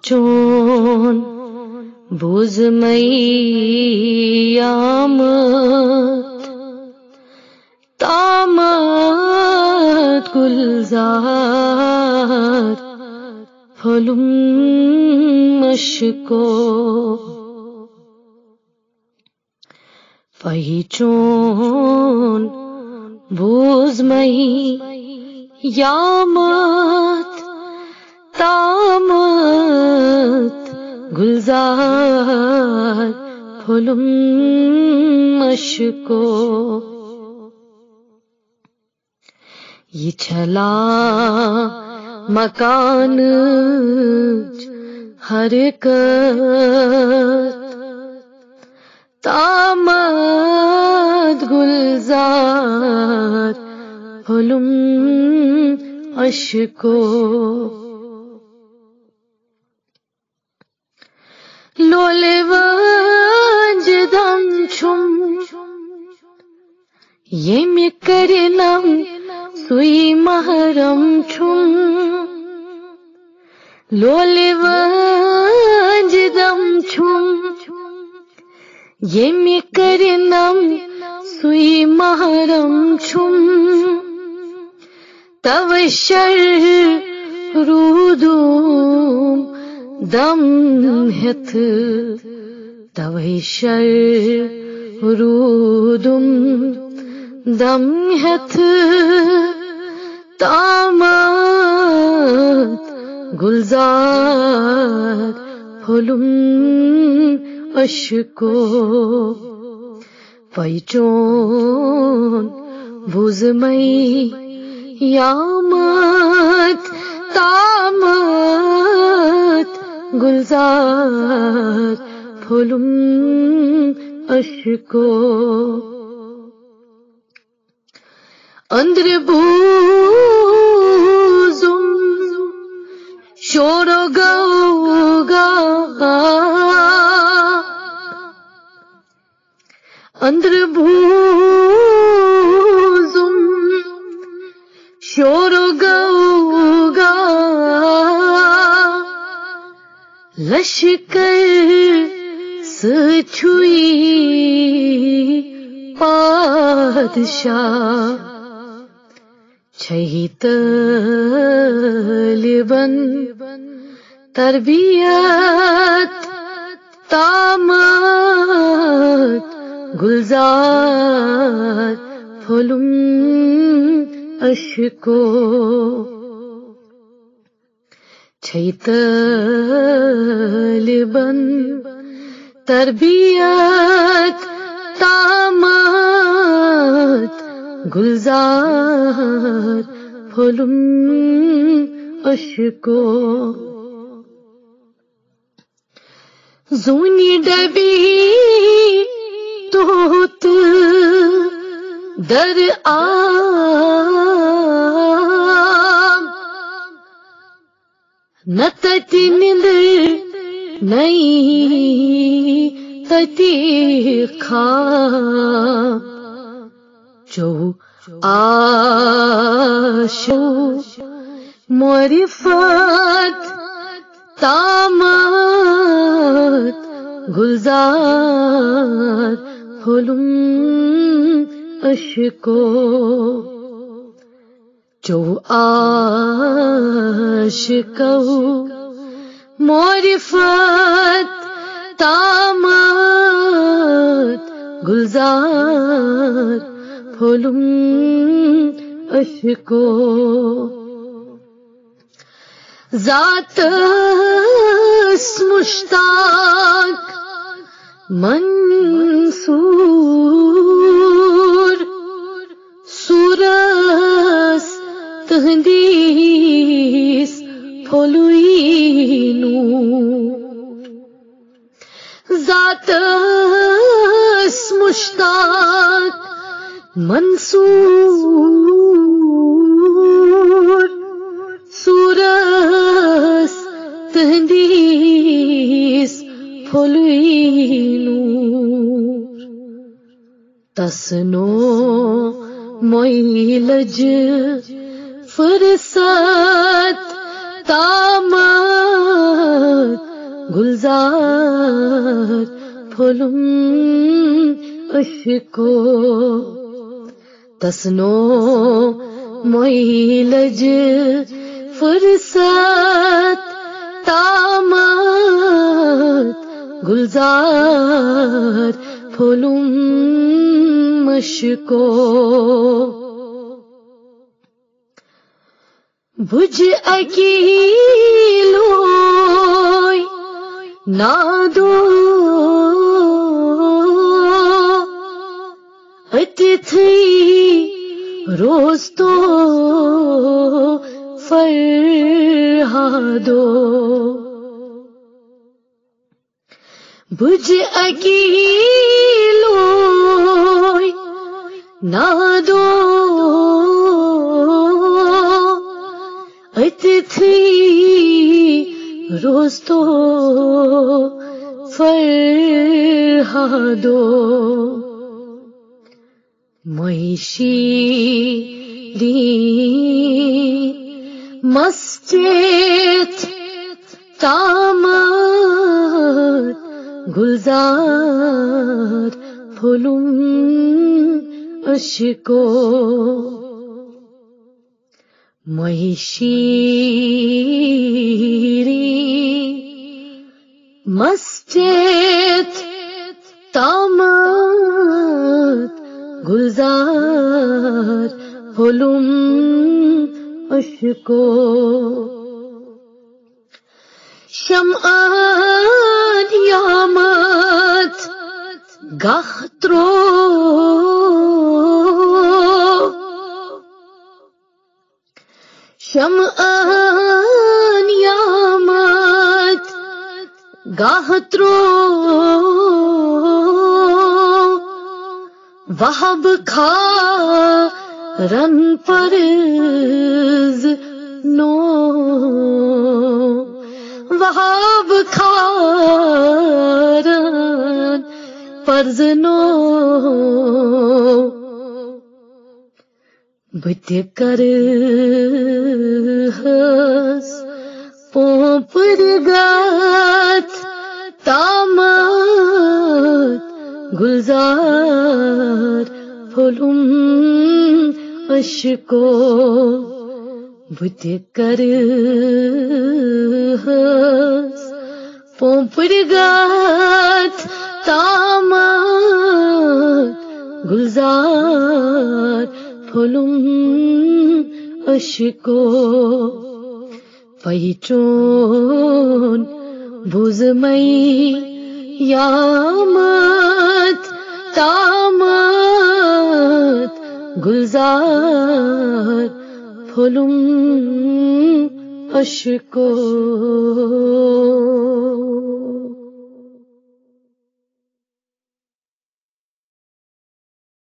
چون بوزميامت تامت گلزار پھولم مشکو فہی چون بوزميامت تامت گلزار پھولم مشکو یہ چھلا مکان حرکت تامت گلزار پھولم اشکو لولے وانجدم چھم یمی کرنم سوئی محرم چھم لولے وانجدم چھم یمی کرنم سوئی محرم چھم توشر رودوم دم ہتھ توشر رودم دم ہتھ تامت گلزار پھولم اشکو پہچون بوزميامت تامت گلزار پھولم اشکو اندر بوزم شور و غوغا اندر بوزم شور و غوغا لشکر سچھوئی پادشاہ چھہی طالباً تربیت تامت گلزار پھولم اشکو چھہی طالباً تربیت تامت گلزار پھولم اشکو زونی ڈبی توت در آم نہ تتی نندر نہیں تتی خواب جو آشو معرفت تامت گلزار پھولم اشکو جو عاشقو معرفت تامت گلزار پھولم اشکو ذات مشتاق منصور سورس تہندیس پھولوئی نور ذات مشتاق منصور سورس تہندیس پھولوئی نور تسنو مویلج فرست تامت گلزار پھولم اشکو تسنو مویلج فرصت تامت گلزار پھولم اشکو بج اکیلوی نادو اتتھی روز تو فرہادو بج اکیلوی نادو اتتھی روز تو فرہادو شیرین مسجد تامت گلزار پھولم اشکو شیرین مسجد تامت گلزار پھولم اشکو شمعان یامت گاہترو شمعان یامت گاہترو وہب کھا رن پرز نو وہب کھا رن پرز نو بت کر ہس پوپر گات تامت گلزار پھولم اشکو بت کر ہس پوپر گات تامت گلزار پھولم اشکو پہچون بوزمئی یامت تامت گلزار پھولم اشکو